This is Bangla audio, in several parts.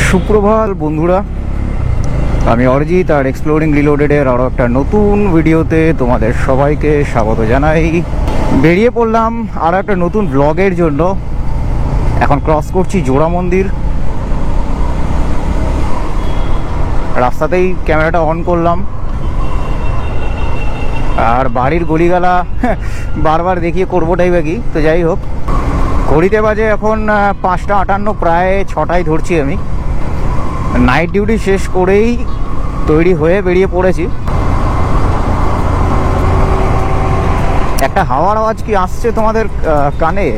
সুপ্রভাত বন্ধুরা, আমি অরিজিৎ আর এক্সপ্লোরিং রিলোডেডের আরও একটা নতুন ভিডিওতে তোমাদের সবাইকে স্বাগত জানাই। বেরিয়ে পড়লাম আরও একটা নতুন ব্লগের জন্য। এখন ক্রস করছি জোড়া মন্দির। রাস্তাতেই ক্যামেরাটা অন করলাম, আর বাড়ির গলিগালা বারবার দেখিয়ে করবোটাই বা কি। তো যাই হোক, ঘড়িতে বাজে এখন 5:58, প্রায় 6টায় ধরছি আমি। নাইট ডিউটি শেষ করেই তৈরি হয়ে বেরিয়ে পড়েছি। একটা হাওয়ার আওয়াজ কি আসছে তোমাদের কানে?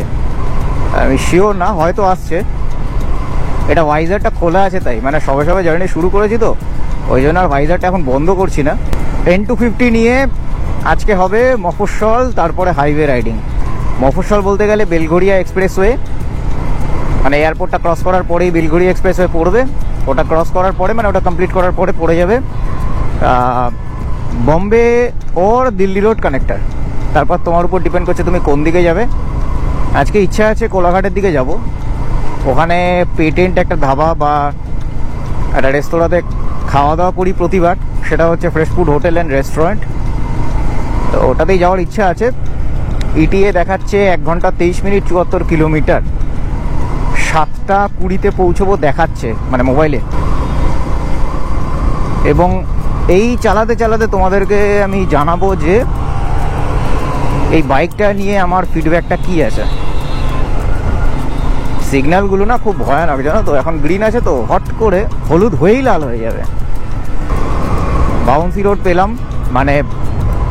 আমি শিওর না, হয়তো আসছে। এটা ভাইজারটা খোলা আছে, তাই মানে সবে সবে জার্নি শুরু করেছি তো ওই জন্য আর ভাইজারটা এখন বন্ধ করছি না। N250 নিয়ে আজকে হবে মফস্বল, তারপরে হাইওয়ে রাইডিং। মফস্বল বলতে গেলে বেলঘরিয়া এক্সপ্রেসওয়ে, মানে এয়ারপোর্টটা ক্রস করার পরেই বেলঘরিয়া এক্সপ্রেসওয়ে পড়বে। ওটা ক্রস করার পরে, মানে ওটা কমপ্লিট করার পরে পড়ে যাবে বম্বে ওর দিল্লি রোড কানেক্টার। তারপর তোমার উপর ডিপেন্ড করছে তুমি কোন দিকে যাবে। আজকে ইচ্ছা আছে কোলাঘাটের দিকে যাব। ওখানে পেটেন্ট একটা ধাবা বা একটা রেস্তোরাঁতে খাওয়া দাওয়া করি প্রতিবার, সেটা হচ্ছে fresh food hotel and restaurant. তো ওটাতেই যাওয়ার ইচ্ছা আছে। ইটিএ দেখাচ্ছে 1 ঘন্টা 23 মিনিট 74 কিলোমিটার। 7:20-তে পৌঁছবো দেখাচ্ছে, মানে মোবাইলে। এবং এই চালাতে চালাতে তোমাদেরকে আমি জানাবো যে এই বাইকটা নিয়ে আমার ফিডব্যাকটা কি আছে। সিগন্যালগুলো না খুব ভয়ানক, জানো তো। এখন গ্রিন আছে তো হট করে হলুদ হয়েই লাল হয়ে যাবে। বাউন্সি রোড পেলাম, মানে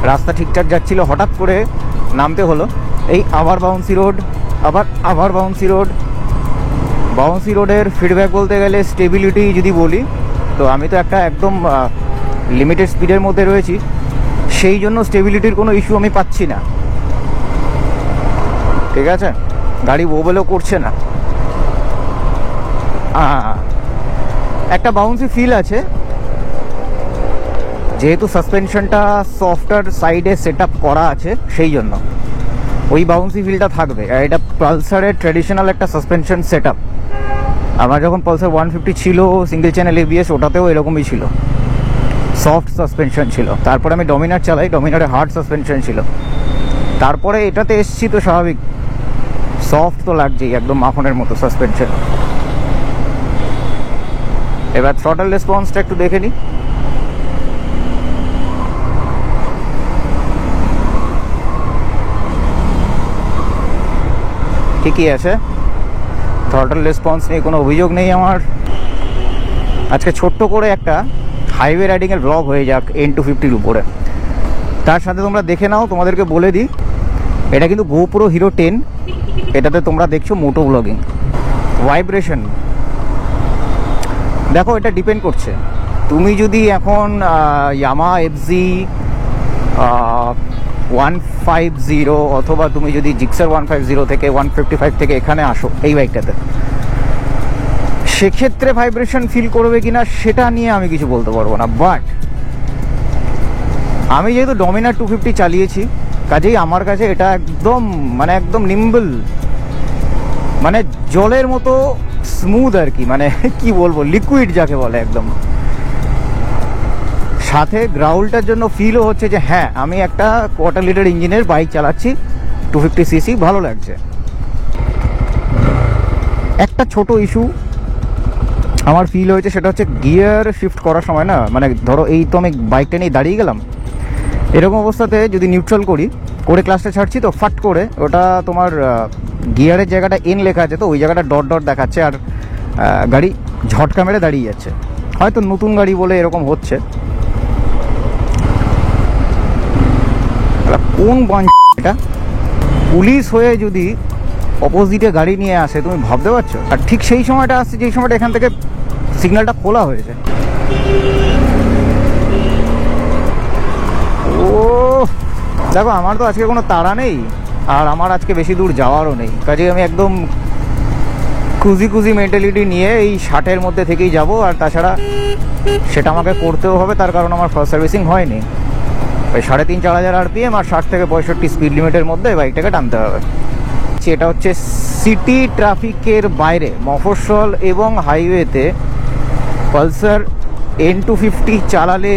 রাস্তা ঠিকঠাক যাচ্ছিল, হঠাৎ করে নামতে হলো। এই আবার বাউন্সি রোড, আবার বাউন্সি রোড। বাউন্সি রোডের ফিডব্যাক বলতে গেলে স্টেবিলিটি যদি বলি, তো আমি তো একটা একদম লিমিটেড স্পিডের মধ্যে রয়েছি, সেই জন্য স্টেবিলিটির কোনো ইস্যু আমি পাচ্ছি না। ঠিক আছে, গাড়ি ওবেলও করছে না। একটা বাউন্সি ফিল আছে, যেহেতু সাসপেনশনটা সফটওয়্যার সাইডে সেট আপ করা আছে, সেই জন্য ওই বাউন্সি ফিলটা থাকবে। আর এটা পালসারের ট্র্যাডিশনাল একটা সাসপেনশন সেট আপ। আমার যখন পালসার 150 ছিল সিঙ্গেল চ্যানেল ABS, ওটাতেও এরকমই ছিল, সফট সাসপেনশন ছিল। তারপরে আমি ডমিনার চালাই, ডমিনারে হার্ড সাসপেনশন ছিল। তারপরে এটাতে এসছি তো স্বাভাবিক সফট তো লাগছেই, একদম মাখনের মতো সাসপেনশন। এবার থ্রটল রেসপন্সটা একটু দেখে নিই। ঠিকই আছে, থ্রটল রেসপন্স নিয়ে কোনো অভিযোগ নেই আমার। আজকে ছোট্ট করে একটা হাইওয়ে রাইডিংয়ের ব্লগ হয়ে যাক N250-র উপরে। তার সাথে তোমরা দেখে নাও, তোমাদেরকে বলে দিই, এটা কিন্তু GoPro Hero 10। এটাতে তোমরা দেখছো মোটো ব্লগিং। ভাইব্রেশন দেখো, এটা ডিপেন্ড করছে। তুমি যদি এখন Yamaha FZ 150 অথবা তুমি যদি জিক্সার 150 থেকে 155 থেকে এখানে আসো এই বাইকটাতে, সেক্ষেত্রে ভাইব্রেশন ফিল করবে কিনা সেটা নিয়ে আমি কিছু বলতে পারবো না। বাট আমি যেহেতু ডমিনার 250 চালিয়েছি, কাজেই আমার কাছে এটা একদম মানে একদম নিম্বল, মানে জলের মতো স্মুথ আর কি, মানে কি বলবো, লিকুইড যাকে বলে একদম। সাথে গ্রাউলটার জন্য ফিলও হচ্ছে যে হ্যাঁ, আমি একটা 1/4 লিটার ইঞ্জিনের বাইক চালাচ্ছি, 250cc, ভালো লাগছে। একটা ছোট ইস্যু আমার ফিল হয়েছে, সেটা হচ্ছে গিয়ার শিফট করার সময় না, মানে ধরো এই তো আমি বাইকটা নিয়ে দাঁড়িয়ে গেলাম, এরকম অবস্থাতে যদি নিউট্রাল করে ক্লাসটা ছাড়ছি, তো ফাট করে ওটা তোমার গিয়ারের জায়গাটা N লেখা আছে, তো ওই জায়গাটা ডট ডট দেখাচ্ছে, আর গাড়ি ঝটকা মেরে দাঁড়িয়ে যাচ্ছে। হয়তো নতুন গাড়ি বলে এরকম হচ্ছে। কোন এটা পুলিশ হয়ে যদি অপোজিটে গাড়ি নিয়ে আসে, তুমি ভাবতে পারছো? আর ঠিক সেই সময়টা আসছে যেই সময়টা এখান থেকে সিগন্যালটা খোলা হয়েছে। ও দেখো, আমার তো আজকে কোনো তাড়া নেই, আর আমার আজকে বেশি দূর যাওয়ারও নেই, কাজেই আমি একদম কুজি মেন্টালিটি নিয়ে এই 60-এর মধ্যে থেকেই যাব। আর তাছাড়া সেটা আমাকে করতেও হবে, তার কারণ আমার ফার্স্ট সার্ভিসিং হয়নি। ওই 3,500-4,000 RPM আর 60 থেকে 65 স্পিড লিমিটের মধ্যে বাইকটাকে টানতে হবে। এটা হচ্ছে সিটি ট্রাফিকের বাইরে মফস্বল এবং হাইওয়েতে পালসার N250 চালালে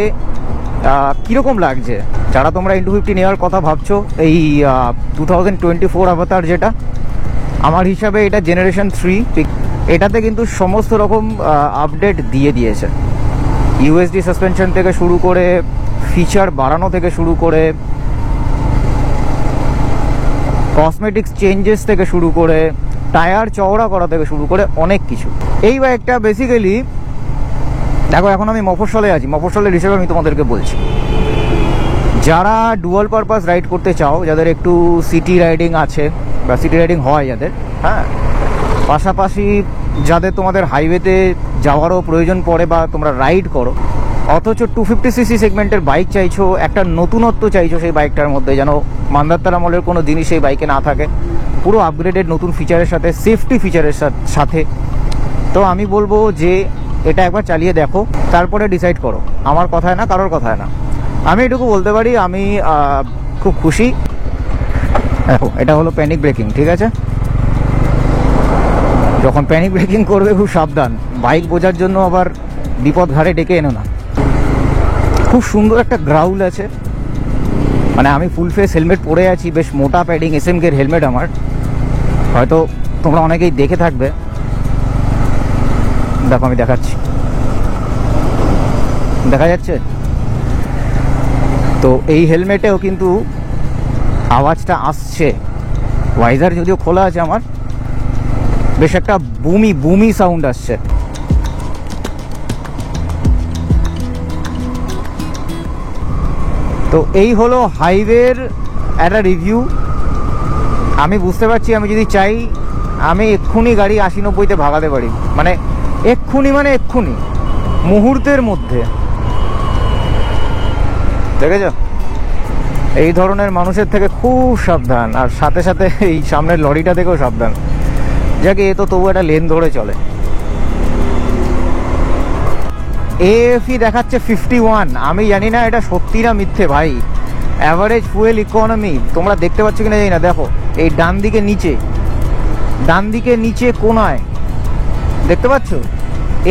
কীরকম লাগছে। যারা তোমরা N250 নেওয়ার কথা ভাবছো, এই 2024 অবতার যেটা, আমার হিসাবে এটা জেনারেশন 3। এটাতে কিন্তু সমস্ত রকম আপডেট দিয়ে দিয়েছে, ইউএসডি সাসপেনশন থেকে শুরু করে ফিচার বাড়ানো থেকে শুরু করে কসমেটিক্স চেঞ্জেস থেকে শুরু করে টায়ার চওড়া করা থেকে শুরু করে অনেক কিছু। এই বাইকটা বেসিক্যালি দেখো, এখন আমি মফস্বলে আছি, মফস্বলের হিসেবে আমি তোমাদেরকে বলছি, যারা ডুয়াল পারপাস রাইড করতে চাও, যাদের একটু সিটি রাইডিং আছে বা সিটি রাইডিং হয় যাদের, হ্যাঁ, পাশাপাশি যাদের তোমাদের হাইওয়েতে যাওয়ারও প্রয়োজন পড়ে বা তোমরা রাইড করো, অথচ 250cc সেগমেন্টের বাইক চাইছো, একটা নতুনত্ব চাইছো সেই বাইকটার মধ্যে, যেন মান্দারতারা মলের কোনো জিনিস সেই বাইকে না থাকে, পুরো আপগ্রেডেড নতুন ফিচারের সাথে, সেফটি ফিচারের সাথে, তো আমি বলবো যে এটা একবার চালিয়ে দেখো, তারপরে ডিসাইড করো। আমার কথায় না, কারোর কথায় না, আমি এটুকু বলতে পারি আমি খুব খুশি। দেখো, এটা হলো প্যানিক ব্রেকিং, ঠিক আছে? যখন প্যানিক ব্রেকিং করবে খুব সাবধান, বাইক বোঝার জন্য আবার বিপদ ঘাড়ে ডেকে এনো না। খুব সুন্দর একটা গ্রাউল আছে, মানে আমি ফুল ফেস হেলমেট পরে আছি, বেশ মোটা প্যাডিং SMK এর হেলমেট আমার, হয়তো তোমরা অনেকেই দেখে থাকবে। দেখো আমি দেখাচ্ছি, দেখা যাচ্ছে তো? এই হেলমেটেও কিন্তু আওয়াজটা আসছে, ভাইজার যদিও খোলা আছে আমার, বেশ একটা বুমি সাউন্ড আসছে। তো এই হলো হাইওয়ের একটা রিভিউ। আমি বুঝতে পারছি আমি যদি চাই আমি এক্ষুনি গাড়ি 80-90-তে ভাগাতে পারি, মানে এক্ষুনি, মুহূর্তের মধ্যে। দেখেছ, এই ধরনের মানুষের থেকে খুব সাবধান, আর সাথে সাথে এই সামনের লরিটা থেকেও সাবধান। যাকে এ তো তবু একটা লেন ধরে চলে। AFE দেখাচ্ছে 51, আমি জানি না এটা সত্যি না মিথ্যে ভাই। অ্যাভারেজ ফুয়েল ইকোনমি তোমরা দেখতে পাচ্ছ কিনা জানি না, দেখো এই ডান দিকে নিচে কোনায় দেখতে পাচ্ছ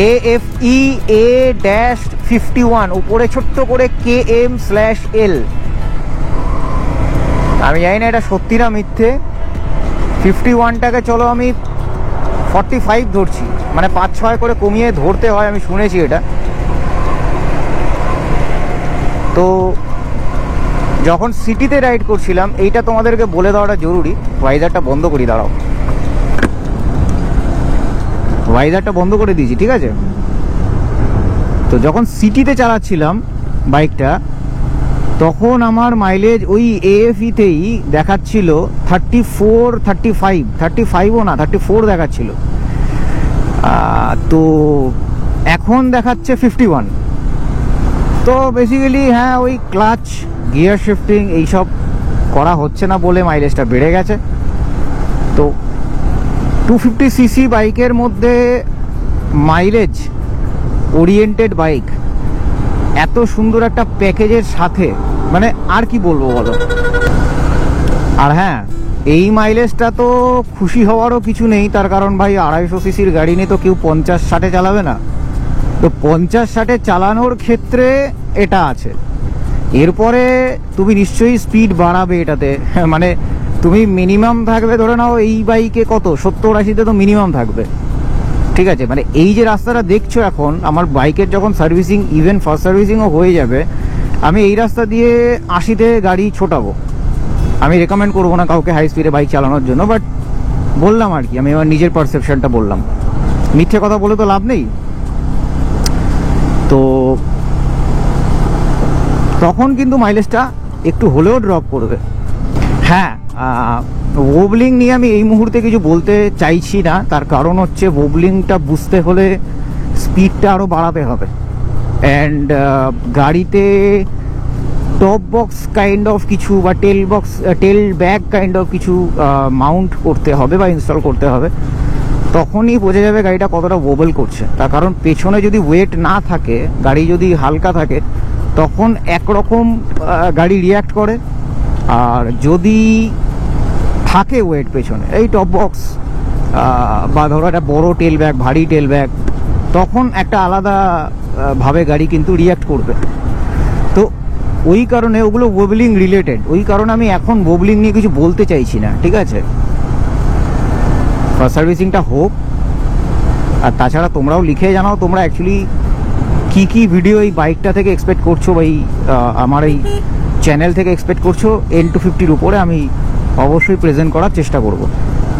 AFE A-51, উপরে ছোট্ট করে KM/L। আমি জানি না এটা সত্যি না মিথ্যে। 51টাকে চলো আমি 45 ধরছি, মানে 5-6 করে কমিয়ে ধরতে হয়, আমি শুনেছি এটা। তো যখন সিটিতে রাইড করছিলাম, এইটা তোমাদেরকে বলে দেওয়াটা জরুরি। ভাইজারটা বন্ধ করি, দাঁড়াও, ভাইজারটা বন্ধ করে দিয়েছি, ঠিক আছে? তো যখন সিটিতে চালাচ্ছিলাম বাইকটা, তখন আমার মাইলেজ ওই AFE-তেই দেখাচ্ছিল 35ও না, 34 দেখাচ্ছিল। তো এখন দেখাচ্ছে 51। তো বেসিক্যালি হ্যাঁ, ওই ক্লাচ, গিয়ার শিফটিং এইসব করা হচ্ছে না বলে মাইলেজটা বেড়ে গেছে। তো 250cc বাইকের মধ্যে মাইলেজ ওরিয়েন্টেড বাইক, এত সুন্দর একটা প্যাকেজের সাথে, মানে আর কি বলবো বলো। আর হ্যাঁ, এই মাইলেজটা তো খুশি হওয়ারও কিছু নেই, তার কারণ ভাই 250cc গাড়ি নিয়ে তো কেউ 50-60-এ চালাবে না। তো 50-60-এ চালানোর ক্ষেত্রে এটা আছে। এরপরে তুমি নিশ্চয়ই স্পিড বাড়াবে এটাতে, মানে তুমি মিনিমাম থাকবে, ধরে নাও এই বাইকে কত 70-80-তে তো মিনিমাম থাকবে, ঠিক আছে? মানে এই যে রাস্তাটা দেখছো এখন, আমার বাইকের যখন সার্ভিসিং, ইভেন ফার্স্ট সার্ভিসিংও হয়ে যাবে, আমি এই রাস্তা দিয়ে 80-তে গাড়ি ছোটাবো। আমি রেকমেন্ড করবো না কাউকে হাই স্পিডে বাইক চালানোর জন্য, বাট বললাম আর কি, আমি আমার নিজের পারসেপশনটা বললাম, মিথ্যে কথা বলে তো লাভ নেই। তো তখন কিন্তু মাইলেজটা একটু হলেও ড্রপ করবে। হ্যাঁ, ওবলিং নিয়ে আমি এই মুহূর্তে কিছু বলতে চাইছি না, তার কারণ হচ্ছে ওবলিংটা বুঝতে হলে স্পিডটা আরও বাড়াতে হবে, অ্যান্ড গাড়িতে টপ বক্স কাইন্ড অফ কিছু বা টেল ব্যাগ কাইন্ড অফ কিছু মাউন্ট করতে হবে বা ইনস্টল করতে হবে, তখনই বোঝা যাবে গাড়িটা কতটা ওবল করছে। তার কারণ পেছনে যদি ওয়েট না থাকে, গাড়ি যদি হালকা থাকে, তখন একরকম গাড়ি রিয়াক্ট করে, আর যদি থাকে ওয়েট পেছনে, এই টপ বক্স বা ধরো একটা বড় টেল ব্যাগ, ভারী টেল ব্যাগ, তখন একটা আলাদা ভাবে গাড়ি কিন্তু রিয়াক্ট করবে। তো ওই কারণে ওগুলো ওবলিং রিলেটেড, ওই কারণে আমি এখন ওবলিং নিয়ে কিছু বলতে চাইছি না, ঠিক আছে? ফার্স্ট সার্ভিসিংটা হোক। আর তাছাড়া তোমরাও লিখে জানাও তোমরা অ্যাকচুয়ালি কি কি ভিডিও এই বাইকটা থেকে এক্সপেক্ট করছো, বা এই আমার এই চ্যানেল থেকে এক্সপেক্ট করছো। N250-র উপরে আমি অবশ্যই প্রেজেন্ট করার চেষ্টা করব।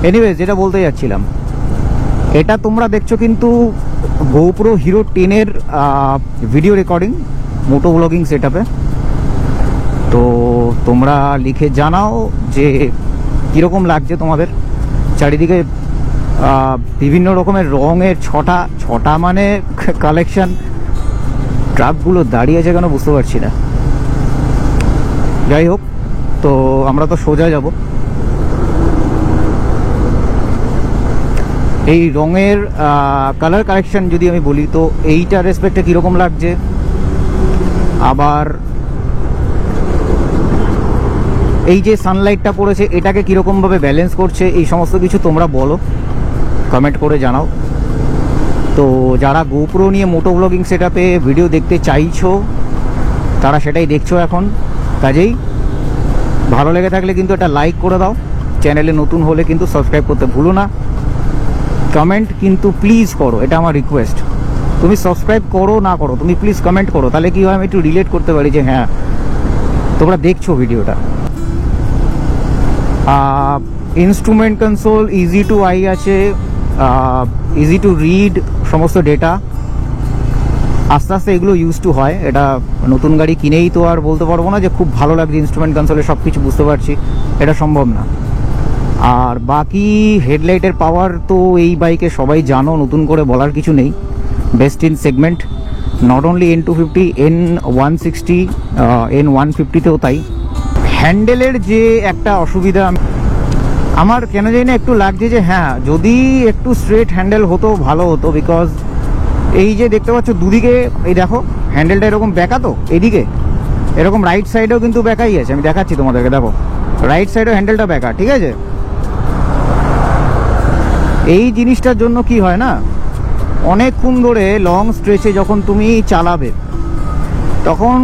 এনিওয়েজ, যেটা বলতে যাচ্ছিলাম, এটা তোমরা দেখছো কিন্তু GoPro Hero 10-এর ভিডিও রেকর্ডিং মোটো ব্লগিং সেটআপে। তো তোমরা লিখে জানাও যে কীরকম লাগছে তোমাদের। চারিদিকে বিভিন্ন রকমের রঙের ছটা মানে কালেকশন। ট্রাকগুলো দাঁড়িয়ে আছে কেন বুঝতে পারছি না। যাই হোক, তো আমরা তো সোজা যাব। এই রঙের কালার কালেকশন যদি আমি বলি, তো এইটা রেসপেক্টে কীরকম লাগছে, আবার এই যে সানলাইটটা পড়েছে এটাকে কীরকমভাবে ব্যালেন্স করছে, এই সমস্ত কিছু তোমরা বলো, কমেন্ট করে জানাও। তো যারা GoPro নিয়ে মোটো ব্লগিং সেটআপে ভিডিও দেখতে চাইছো তারা সেটাই দেখছো এখন। কাজেই ভালো লেগে থাকলে কিন্তু একটা লাইক করে দাও, চ্যানেলে নতুন হলে কিন্তু সাবস্ক্রাইব করতে ভুলো না। কমেন্ট কিন্তু প্লিজ করো, এটা আমার রিকোয়েস্ট। তুমি সাবস্ক্রাইব করো না করো, তুমি প্লিজ কমেন্ট করো, তাহলে কি হয় আমি একটু রিলেট করতে পারি যে হ্যাঁ তোমরা দেখছো ভিডিওটা। Instrument console easy to I আছে, ইজি টু রিড সমস্ত ডেটা। আস্তে আস্তে এগুলো ইউজ টু হয়। এটা নতুন গাড়ি কিনেই তো আর বলতে পারবো না যে খুব ভালো লাগছে ইনস্ট্রুমেন্ট কনসোলে সব কিছু বুঝতে পারছি, এটা সম্ভব না। আর বাকি হেডলাইটের পাওয়ার তো এই বাইকে সবাই জানো, নতুন করে বলার কিছু নেই। Best in segment, not only N250, N160, N150-তেও তাই। হ্যান্ডেলের যে একটা অসুবিধা আমার কেন জানি না একটু লাগছে যে হ্যাঁ যদি একটু স্ট্রেট হ্যান্ডেল হতো ভালো হতো। বিকজ এই যে দেখতে পাচ্ছ দুদিকে, এই দেখো হ্যান্ডেলটা এরকম বেঁকা, তো এদিকে এরকম রাইট সাইডেও কিন্তু বেঁকাই আছে। আমি দেখাচ্ছি তোমাদেরকে, দেখো রাইট সাইডেও হ্যান্ডেলটা বেঁকা, ঠিক আছে? এই জিনিসটার জন্য কি হয় না, অনেকক্ষণ ধরে লং স্ট্রেচে যখন তুমি চালাবে তখন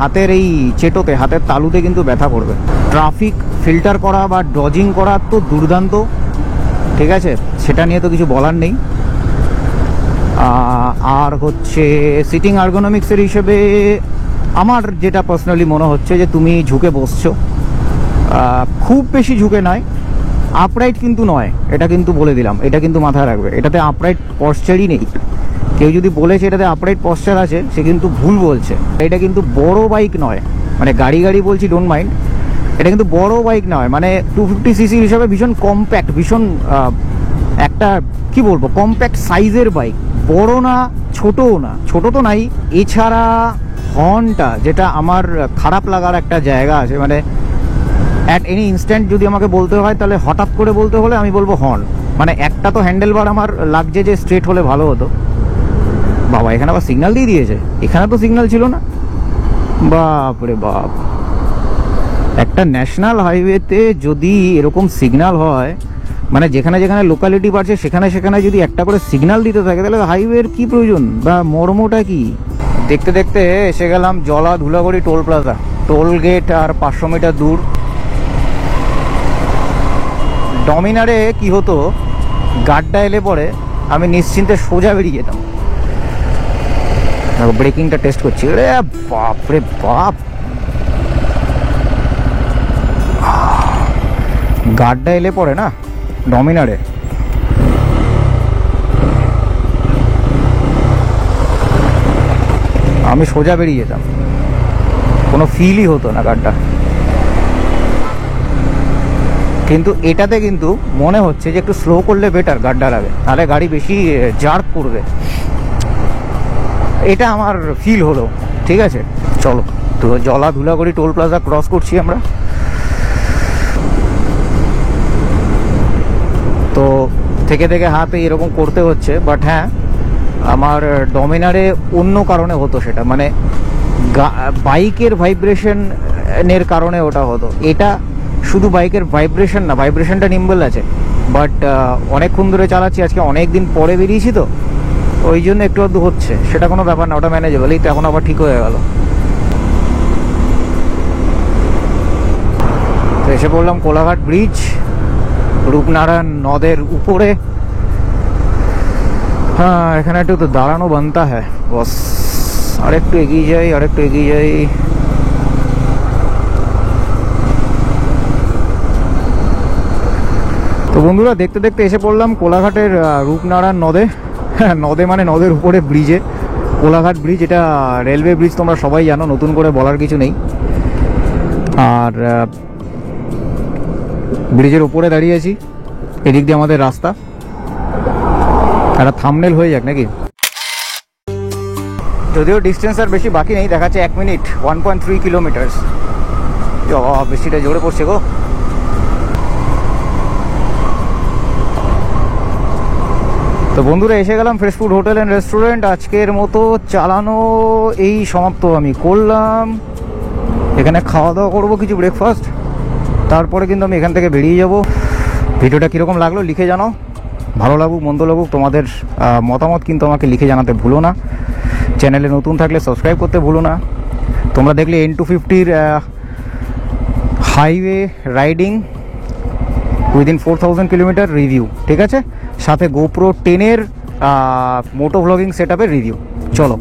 হাতের এই চেটোতে, হাতের তালুতে কিন্তু ব্যথা করবে। ট্রাফিক ফিল্টার করা বা ডজিং করা তো দুর্দান্ত, ঠিক আছে, সেটা নিয়ে তো কিছু বলার নেই। আর হচ্ছে সিটিং আর্গোনমিক্সের হিসেবে আমার যেটা পার্সোনালি মনে হচ্ছে যে তুমি ঝুঁকে বসছো, খুব বেশি ঝুঁকে নয়, আপরাইট কিন্তু নয়, এটা কিন্তু বলে দিলাম, এটা কিন্তু মাথায় রাখবে। এটাতে আপরাইট পশ্চারই নেই। কেউ যদি বলেছে এটাতে আপরাইট পশ্চার আছে সে কিন্তু ভুল বলছে। এটা কিন্তু বড় বাইক নয়, মানে গাড়ি বলছি, ডোন্ট মাইন্ড, এটা কিন্তু বড় বাইক নয়, মানে 250cc হিসাবে ভীষণ কম্প্যাক্ট, ভীষণ একটা কি বলবো কম্প্যাক্ট সাইজের বাইক। বড় না ছোটও না, ছোট তো নাই। এছাড়া হর্নটা যেটা আমার খারাপ লাগার একটা জায়গা আছে, মানে অ্যাট এনি ইনস্ট্যান্ট যদি আমাকে বলতে হয় তাহলে হঠাৎ করে বলতে হলে আমি বলবো হর্ন। মানে একটা তো হ্যান্ডেল বার আমার লাগছে যে স্ট্রেট হলে ভালো হতো। বাবা, এখানে আবার সিগন্যাল দিয়ে দিয়েছে, এখানে তো সিগন্যাল ছিল না। বাপরে বাপ, একটা ন্যাশনাল হাইওয়েতে যদি এরকম সিগন্যাল হয়, মানে যেখানে যেখানে লোকালিটি বাড়ছে সেখানে সেখানে যদি একটা করে সিগন্যাল দিতে থাকে, তাহলে হাইওয়ের কি প্রয়োজন বা মর্মটা কি? দেখতে দেখতে এসে গেলাম Jala Dhulagori toll plaza. Toll gate আর 500 মিটার দূর। ডমিনারে কি হতো, গাড্ডা এলে পরে আমি নিশ্চিন্তে সোজা বেরিয়ে যেতাম। ব্রেকিংটা টেস্ট করছি, রে বাপরে বাপ, গাড্ডা এলে পরে না ডমিনারে আমি সোজা বেরিয়ে যেতাম, কোনো ফিলই হতো না গাড্ডা। কিন্তু এটাতে কিন্তু মনে হচ্ছে যে একটু স্লো করলে বেটার গাড্ডার আগে, তাহলে গাড়ি বেশি জার্ক করবে, এটা আমার ফিল হলো। ঠিক আছে, চলো। তো জলা ধুলাগড়ি টোল প্লাজা ক্রস করছি আমরা। তো থেকে থেকে হাতে এরকম করতে হচ্ছে, বাট হ্যাঁ আমার ডমিনারে অন্য কারণে হতো সেটা, মানে বাইকের ভাইব্রেশনের কারণে ওটা হতো। এটা শুধু বাইকের ভাইব্রেশন না, ভাইব্রেশনটা নিম্বল আছে, বাট অনেকক্ষণ ধরে চালাচ্ছি, আজকে অনেক দিন পরে বেরিয়েছি তো ওই জন্য একটু আধটু হচ্ছে, সেটা কোনো ব্যাপার না, ওটা ম্যানেজেবল। এই তো এখন আবার ঠিক হয়ে গেল। তো এসে পড়লাম কোলাঘাট ব্রিজ, রূপনারায়ণ নদের উপরে। হ্যাঁ, এখানে একটু তো দাঁড়ানো বানতা হ্যাঁ বস। আরেকটু এগিয়ে যাই, আরেকটু এগিয়ে যাই। তো বন্ধুরা, দেখতে দেখতে এসে পড়লাম কোলাঘাটের রূপনারায়ণ নদে। হ্যাঁ, নদে মানে নদের উপরে ব্রিজে, কোলাঘাট ব্রিজ। এটা রেলওয়ে ব্রিজ, তোমরা সবাই জানো, নতুন করে বলার কিছু নেই। আর ব্রিজের উপরে দাঁড়িয়ে আছি, এদিক দিয়ে আমাদের রাস্তা। একটা থাম্বনেল হয়ে যাক নাকি? যদিও ডিস্টেন্স আর বেশি বাকি নেই, দেখাচ্ছে 1 মিনিট, 1.3 কিলোমিটার্স। বৃষ্টিটা জোরে পড়ছে গো। তো বন্ধুরা, এসে গেলাম fresh food hotel and restaurant. আজকের মতো চালানো এই সমাপ্ত আমি করলাম। এখানে খাওয়া দাওয়া করবো, কিছু ব্রেকফাস্ট, তারপরে কিন্তু আমি এখান থেকে বেরিয়ে যাব। ভিডিওটা কীরকম লাগলো লিখে জানাও। ভালো লাগুক মন্দ লাগুক, তোমাদের মতামত কিন্তু আমাকে লিখে জানাতে ভুলো না। চ্যানেলে নতুন থাকলে সাবস্ক্রাইব করতে ভুলো না। তোমরা দেখলে N250-র highway riding within 4000 kilometre review, ঠিক আছে, সাথে GoPro 10-এর মোটো ভ্লগিং সেট আপের রিভিউ। চলো।